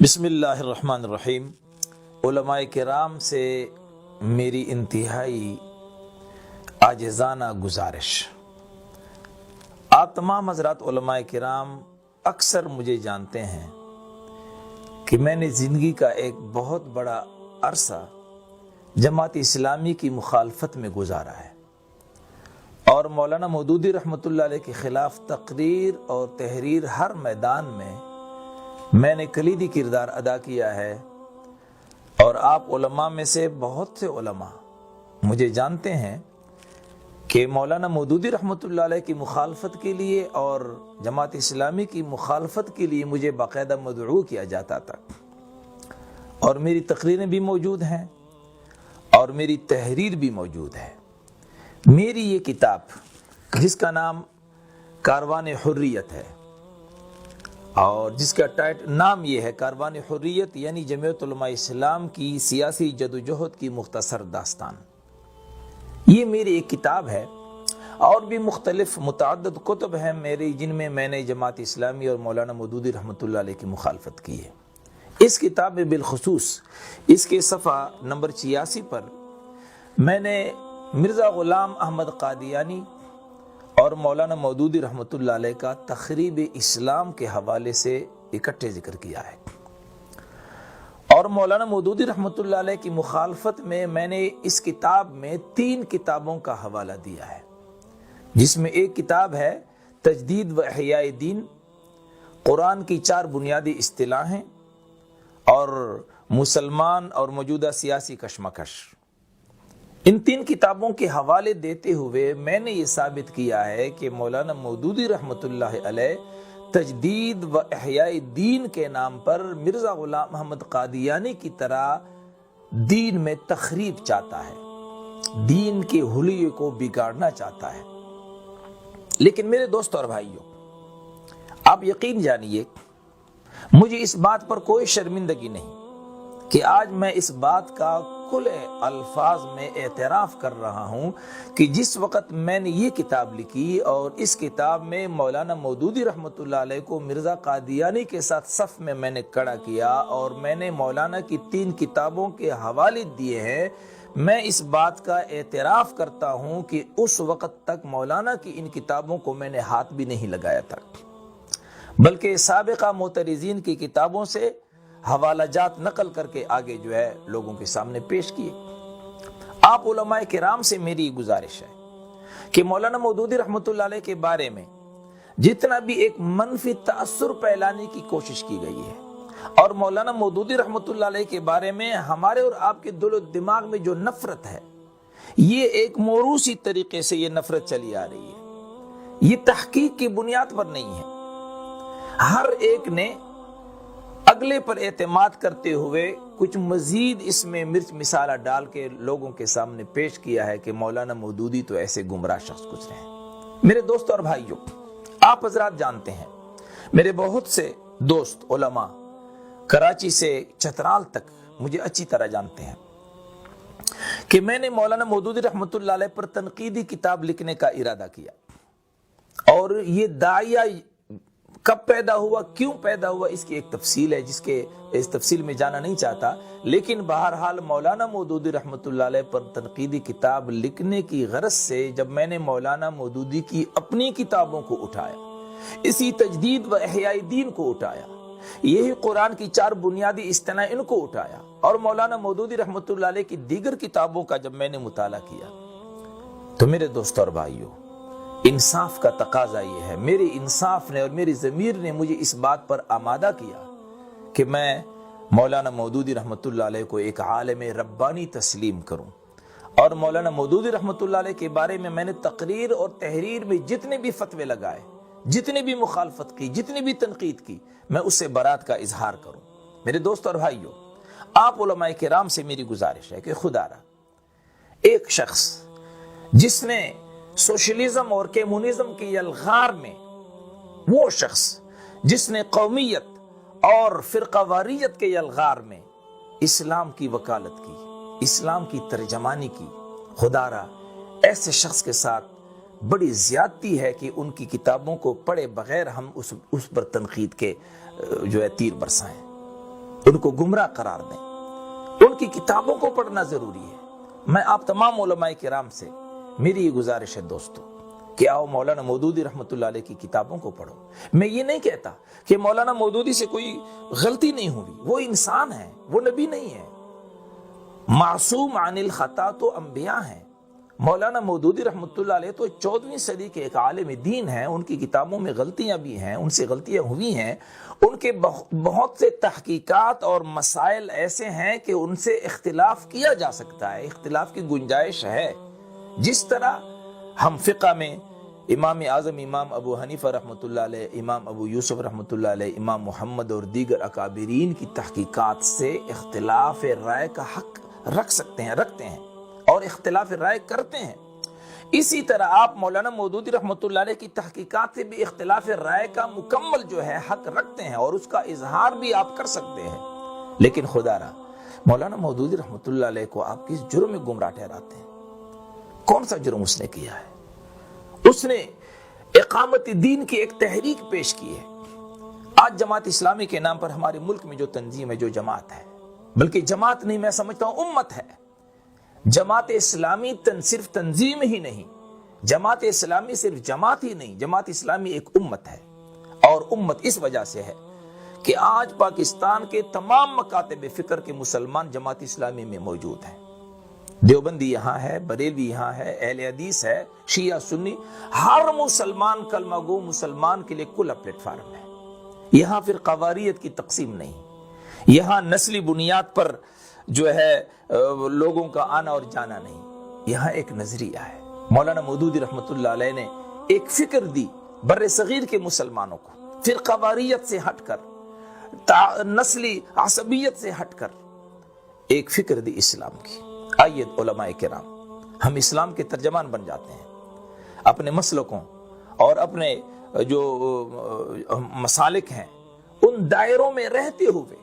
بسم اللہ الرحمن الرحیم۔ علماء کرام سے میری انتہائی عاجزانہ گزارش۔ آپ تمام حضرات علماء کرام اکثر مجھے جانتے ہیں کہ میں نے زندگی کا ایک بہت بڑا عرصہ جماعت اسلامی کی مخالفت میں گزارا ہے اور مولانا مودودی رحمۃ اللہ علیہ کے خلاف تقریر اور تحریر ہر میدان میں نے کلیدی کردار ادا کیا ہے، اور آپ علماء میں سے بہت سے علماء مجھے جانتے ہیں کہ مولانا مودودی رحمۃ اللہ علیہ کی مخالفت کے لیے اور جماعت اسلامی کی مخالفت کے لیے مجھے باقاعدہ مدعو کیا جاتا تھا، اور میری تقریریں بھی موجود ہیں اور میری تحریر بھی موجود ہے۔ میری یہ کتاب جس کا نام کاروان حریت ہے اور جس کا نام یہ ہے کاروان حریت، یعنی جمعیت علماء اسلام کی سیاسی جدوجہد کی مختصر داستان، یہ میری ایک کتاب ہے۔ اور بھی مختلف متعدد کتب ہیں میری جن میں میں نے جماعت اسلامی اور مولانا مودودی رحمۃ اللہ علیہ کی مخالفت کی ہے۔ اس کتاب میں بالخصوص اس کے صفحہ نمبر 86 پر میں نے مرزا غلام احمد قادیانی اور مولانا مودودی رحمۃ اللہ علیہ کا تخریب اسلام کے حوالے سے اکٹھے ذکر کیا ہے، اور مولانا مودودی رحمۃ اللہ علیہ کی مخالفت میں نے اس کتاب میں 3 کتابوں کا حوالہ دیا ہے، جس میں ایک کتاب ہے تجدید و احیاء دین، قرآن کی 4 بنیادی اصطلاحیں اور مسلمان اور موجودہ سیاسی کشمکش۔ ان 3 کتابوں کے حوالے دیتے ہوئے میں نے یہ ثابت کیا ہے کہ مولانا مودودی رحمۃ اللہ علیہ تجدید و احیاء دین کے نام پر مرزا غلام احمد قادیانی کی طرح دین میں تخریب چاہتا ہے، دین کے حلیے کو بگاڑنا چاہتا ہے۔ لیکن میرے دوستو اور بھائیوں، آپ یقین جانیے مجھے اس بات پر کوئی شرمندگی نہیں کہ آج میں اس بات کا کھلے الفاظ میں اعتراف کر رہا ہوں کہ جس وقت میں نے یہ کتاب لکھی اور اس کتاب میں مولانا مودودی رحمۃ اللہ علیہ کو مرزا قادیانی کے ساتھ صف میں نے کھڑا کیا اور میں نے مولانا کی 3 کتابوں کے حوالے دیے ہیں، میں اس بات کا اعتراف کرتا ہوں کہ اس وقت تک مولانا کی ان کتابوں کو میں نے ہاتھ بھی نہیں لگایا تھا، بلکہ سابقہ معترضین کی کتابوں سے حوالہ جات نقل کر کے آگے لوگوں کے سامنے پیش کیے۔ آپ علماء کرام سے میری گزارش ہے کہ مولانا مودودی رحمۃ اللہ علیہ کے بارے میں جتنا بھی ایک منفی تاثر پھیلانے کی کوشش کی گئی ہے، اور مولانا مودودی رحمۃ اللہ علیہ کے بارے میں ہمارے اور آپ کے دل و دماغ میں جو نفرت ہے، یہ ایک موروثی طریقے سے یہ نفرت چلی آ رہی ہے، یہ تحقیق کی بنیاد پر نہیں ہے۔ ہر ایک نے اگلے پر اعتماد کرتے ہوئے کچھ مزید اس میں مرچ مسالہ ڈال کے لوگوں کے سامنے پیش کیا ہے کہ مولانا مودودی تو ایسے گمراہ شخص گزرے ہیں۔ میرے دوستو اور بھائیوں، آپ حضرات جانتے ہیں، میرے بہت سے دوست علماء کراچی سے چترال تک مجھے اچھی طرح جانتے ہیں کہ میں نے مولانا مودودی رحمۃ اللہ علیہ پر تنقیدی کتاب لکھنے کا ارادہ کیا، اور یہ داعیہ کب پیدا ہوا، کیوں پیدا ہوا، اس کی ایک تفصیل ہے جس کے اس تفصیل میں جانا نہیں چاہتا، لیکن بہرحال مولانا مودودی رحمۃ اللہ علیہ پر تنقیدی کتاب لکھنے کی غرض سے جب میں نے مولانا مودودی کی اپنی کتابوں کو اٹھایا، اسی تجدید و احیاء دین کو اٹھایا، یہی قرآن کی 4 بنیادی اصطلاح ان کو اٹھایا، اور مولانا مودودی رحمۃ اللہ علیہ کی دیگر کتابوں کا جب میں نے مطالعہ کیا، تو میرے دوستو اور بھائیوں، انصاف کا تقاضا یہ ہے، میرے انصاف نے اور میری ضمیر نے مجھے اس بات پر آمادہ کیا کہ میں مولانا مودودی رحمۃ اللہ علیہ کو ایک عالم ربانی تسلیم کروں، اور مولانا مودودی رحمۃ اللہ علیہ کے بارے میں نے تقریر اور تحریر میں جتنے بھی فتوے لگائے، جتنے بھی مخالفت کی، جتنی بھی تنقید کی، میں اس سے برات کا اظہار کروں۔ میرے دوست اور بھائیوں، آپ علماء کرام سے میری گزارش ہے کہ خدا را ایک شخص جس نے سوشلزم اور کمیونزم کی یلغار میں، وہ شخص جس نے قومیت اور فرقہ واریت کے یلغار میں اسلام کی وکالت کی، اسلام کی ترجمانی کی، خدا را ایسے شخص کے ساتھ بڑی زیادتی ہے کہ ان کی کتابوں کو پڑھے بغیر ہم اس پر تنقید کے تیر برسائیں۔ ان کو گمراہ قرار دیں، ان کی کتابوں کو پڑھنا ضروری ہے۔ میں آپ تمام علماء کرام سے میری یہ گزارش ہے دوستو کہ آؤ مولانا مودودی رحمۃ اللہ علیہ کی کتابوں کو پڑھو۔ میں یہ نہیں کہتا کہ مولانا مودودی سے کوئی غلطی نہیں ہوئی، وہ انسان ہے، وہ نبی نہیں ہے، معصوم عن الخطا تو انبیاء ہیں۔ مولانا مودودی رحمۃ اللہ علیہ تو 14ویں صدی کے ایک عالم دین ہیں، ان کی کتابوں میں غلطیاں بھی ہیں، ان سے غلطیاں ہوئی ہیں، ان کے بہت سے تحقیقات اور مسائل ایسے ہیں کہ ان سے اختلاف کیا جا سکتا ہے، اختلاف کی گنجائش ہے۔ جس طرح ہم فقہ میں امام اعظم امام ابو حنیفہ رحمۃ اللہ علیہ، امام ابو یوسف رحمۃ اللہ علیہ، امام محمد اور دیگر اکابرین کی تحقیقات سے اختلاف رائے کا حق رکھتے ہیں اور اختلاف رائے کرتے ہیں، اسی طرح آپ مولانا مودودی رحمۃ اللہ علیہ کی تحقیقات سے بھی اختلاف رائے کا مکمل جو ہے حق رکھتے ہیں اور اس کا اظہار بھی آپ کر سکتے ہیں۔ لیکن خدا را مولانا مودودی رحمۃ اللہ علیہ کو آپ کس جرم میں گمراہ ٹھہراتے ہیں؟ کون سا جرم اس نے کیا ہے؟ اس نے اقامت دین کی ایک تحریک پیش کی ہے۔ آج جماعت اسلامی کے نام پر ہمارے ملک میں جو تنظیم ہے، جو جماعت ہے، بلکہ جماعت نہیں، میں سمجھتا ہوں امت ہے۔ جماعت اسلامی صرف تنظیم ہی نہیں، جماعت اسلامی صرف جماعت ہی نہیں، جماعت اسلامی ایک امت ہے، اور امت اس وجہ سے ہے کہ آج پاکستان کے تمام مکاتب فکر کے مسلمان جماعت اسلامی میں موجود ہیں۔ دیوبندی یہاں ہے، بریلوی یہاں ہے، اہل حدیث ہے، شیعہ سنی، ہر مسلمان کلمہ گو مسلمان کے لیے کھلا پلیٹ فارم ہے۔ یہاں پھر قواریت کی تقسیم نہیں، یہاں نسلی بنیاد پر جو ہے لوگوں کا آنا اور جانا نہیں، یہاں ایک نظریہ ہے۔ مولانا مودودی رحمۃ اللہ علیہ نے ایک فکر دی بر صغیر کے مسلمانوں کو، پھر قواریت سے ہٹ کر، نسلی عصبیت سے ہٹ کر ایک فکر دی اسلام کی۔ آئیے علماء کرام، ہم اسلام کے ترجمان بن جاتے ہیں، اپنے مسلکوں اور اپنے جو مسالک ہیں ان دائروں میں رہتے ہوئے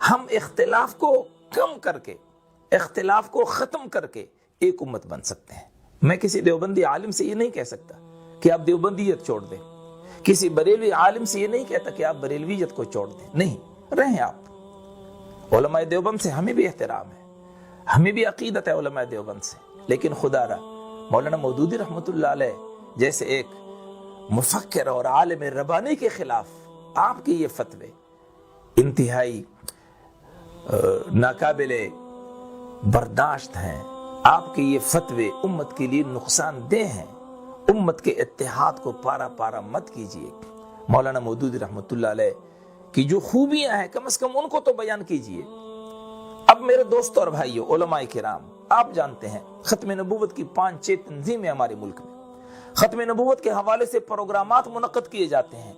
ہم اختلاف کو کم کر کے، اختلاف کو ختم کر کے ایک امت بن سکتے ہیں۔ میں کسی دیوبندی عالم سے یہ نہیں کہہ سکتا کہ آپ دیوبندیت چھوڑ دیں، کسی بریلوی عالم سے یہ نہیں کہتا کہ آپ بریلویت کو چھوڑ دیں، نہیں، رہیں آپ۔ علماء دیوبند سے ہمیں بھی احترام ہے، ہمیں بھی عقیدت ہے علماء دیوبند سے، لیکن خدا را مولانا مودودی رحمۃ اللہ علیہ جیسے ایک مفکر اور عالم ربانی کے خلاف آپ کی یہ فتوے انتہائی ناقابل برداشت ہیں، آپ کے یہ فتوے امت کے لیے نقصان دہ ہیں۔ امت کے اتحاد کو پارا پارا مت کیجیے۔ مولانا مودودی رحمۃ اللہ علیہ کی جو خوبیاں ہیں کم از کم ان کو تو بیان کیجیے۔ اب میرے دوستوں اور بھائیوں، علماء کرام، آپ جانتے ہیں ختم نبوت کی 5-6 تنظیمیں ہمارے ملک میں، ختم نبوت کے حوالے سے پروگرامات منعقد کیے جاتے ہیں۔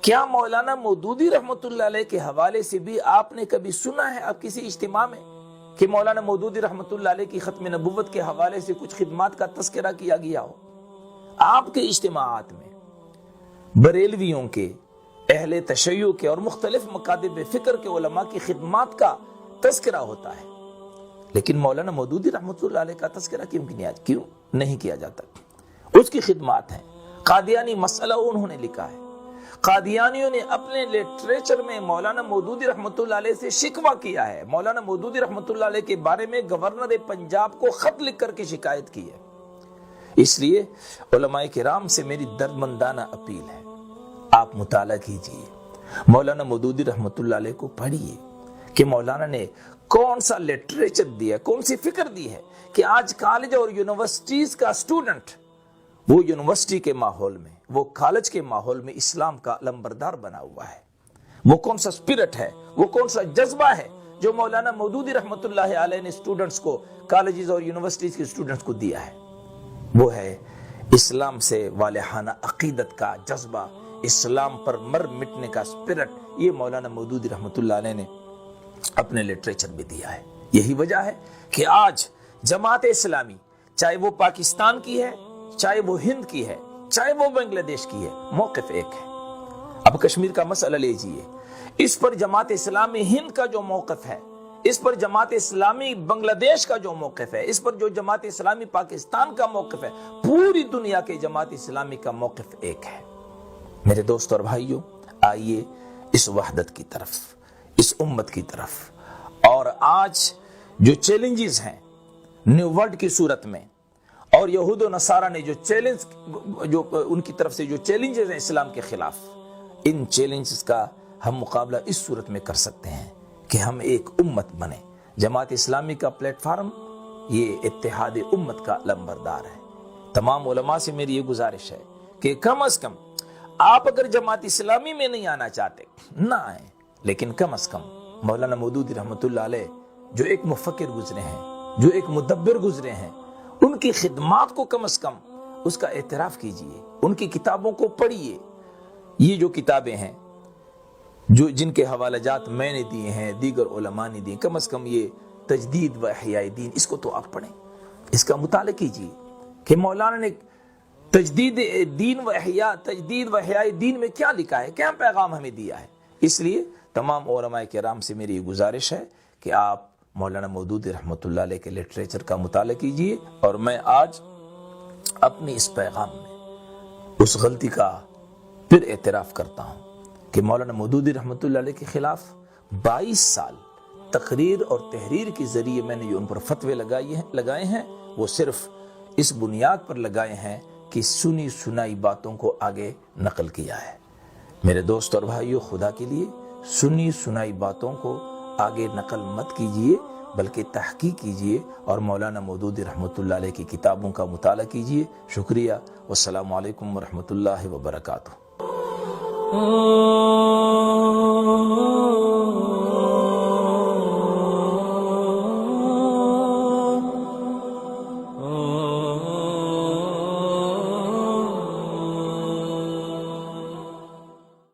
کیا مولانا مودودی رحمۃ اللہ علیہ کے حوالے سے بھی آپ نے کبھی سنا ہے آپ کسی اجتماع میں کہ مولانا مودودی رحمۃ اللہ علیہ کی ختم نبوت کے حوالے سے کچھ خدمات کا تذکرہ کیا گیا ہو؟ آپ کے اجتماعات میں بریلویوں کے، اہل تشیع کے اور مختلف مکاتب فکر کے علماء کی خدمات کا تذکرہ ہوتا ہے، لیکن مولانا مودودی رحمۃ اللہ علیہ کا تذکرہ کیوں نہیں کیا جاتا؟ اس کی خدمات ہیں۔ قادیانی مسئلہ انہوں نے لکھا ہے، قادیانیوں نے اپنے لٹریچر میں مولانا مودودی رحمۃ اللہ علیہ سے شکوہ کیا ہے، مولانا مودودی رحمۃ اللہ علیہ کے بارے میں گورنر پنجاب کو خط لکھ کر کے شکایت کی ہے۔ اس لیے علماء کرام سے میری دردمندانہ اپیل ہے، آپ مطالعہ کیجئے، مولانا مودودی رحمۃ اللہ علیہ کو پڑھیے کہ مولانا نے کون سا لٹریچر دیا، کون سی فکر دی ہے کہ آج کالج اور یونیورسٹیز کا اسٹوڈنٹ وہ یونیورسٹی کے ماحول میں، وہ کالج کے ماحول میں اسلام کا علمبردار بنا ہوا ہے۔ وہ کون سا اسپرٹ ہے، وہ کون سا جذبہ ہے جو مولانا مودودی رحمۃ اللہ علیہ نے اسٹوڈنٹس کو، کالجز اور یونیورسٹیز کے اسٹوڈنٹس کو دیا ہے؟ وہ ہے اسلام سے والہانہ عقیدت کا جذبہ، اسلام پر مر مٹنے کا اسپرٹ۔ یہ مولانا مودودی رحمۃ اللہ علیہ نے اپنے لٹریچر میں دیا ہے۔ یہی وجہ ہے کہ آج جماعت اسلامی چاہے وہ پاکستان کی ہے، چاہے وہ ہند کی ہے، چاہے وہ بنگلہ دیش کی ہے، موقف ایک ہے۔ اب کشمیر کا مسئلہ لیجئے، اس پر جماعت اسلامی ہند کا جو موقف ہے، اس پر جماعت اسلامی بنگلہ دیش کا جو موقف ہے، اس پر جو جماعت اسلامی پاکستان کا موقف ہے، پوری دنیا کے جماعت اسلامی کا موقف ایک ہے۔ میرے دوست اور بھائیوں، آئیے اس وحدت کی طرف، اس امت کی طرف۔ اور آج جو چیلنجز ہیں نیو ورلڈ کی صورت میں، اور یہود و نصارہ نے جو ان کی طرف سے جو چیلنجز ہیں اسلام کے خلاف، ان چیلنجز کا ہم مقابلہ اس صورت میں کر سکتے ہیں کہ ہم ایک امت بنیں۔ جماعت اسلامی کا پلیٹ فارم یہ اتحاد امت کا لمبردار ہے۔ تمام علماء سے میری یہ گزارش ہے کہ کم از کم آپ اگر جماعت اسلامی میں نہیں آنا چاہتے نہ آئیں، لیکن کم از کم مولانا مودودی رحمۃ اللہ علیہ جو ایک مفکر گزرے ہیں، جو ایک مدبر گزرے ہیں، ان کی خدمات کو کم از کم اس کا اعتراف کیجئے، ان کی کتابوں کو پڑھیے۔ یہ جو کتابیں ہیں جن کے حوالہ جات میں نے دیے ہیں، دیگر علماء نے دیے، کم از کم یہ تجدید و احیاء دین، اس کو تو آپ پڑھیں، اس کا مطالعہ کیجئے کہ مولانا نے تجدید و احیاء دین میں کیا لکھا ہے، کیا پیغام ہمیں دیا ہے۔ اس لیے تمام علماء کرام سے میری یہ گزارش ہے کہ آپ مولانا مودودی رحمۃ اللہ علیہ کے لٹریچر کا مطالعہ کیجئے۔ اور میں آج اپنی اس پیغام میں اس غلطی کا پھر اعتراف کرتا ہوں کہ مولانا مودودی رحمۃ اللہ علیہ کے خلاف 22 سال تقریر اور تحریر کے ذریعے میں نے جو ان پر فتوے لگائے ہیں وہ صرف اس بنیاد پر لگائے ہیں کہ سنی سنائی باتوں کو آگے نقل کیا ہے۔ میرے دوست اور بھائیو، خدا کے لیے سنی سنائی باتوں کو آگے نقل مت کیجئے، بلکہ تحقیق کیجئے اور مولانا مودودی رحمۃ اللہ علیہ کی کتابوں کا مطالعہ کیجئے۔ شکریہ، والسلام علیکم ورحمۃ اللہ وبرکاتہ۔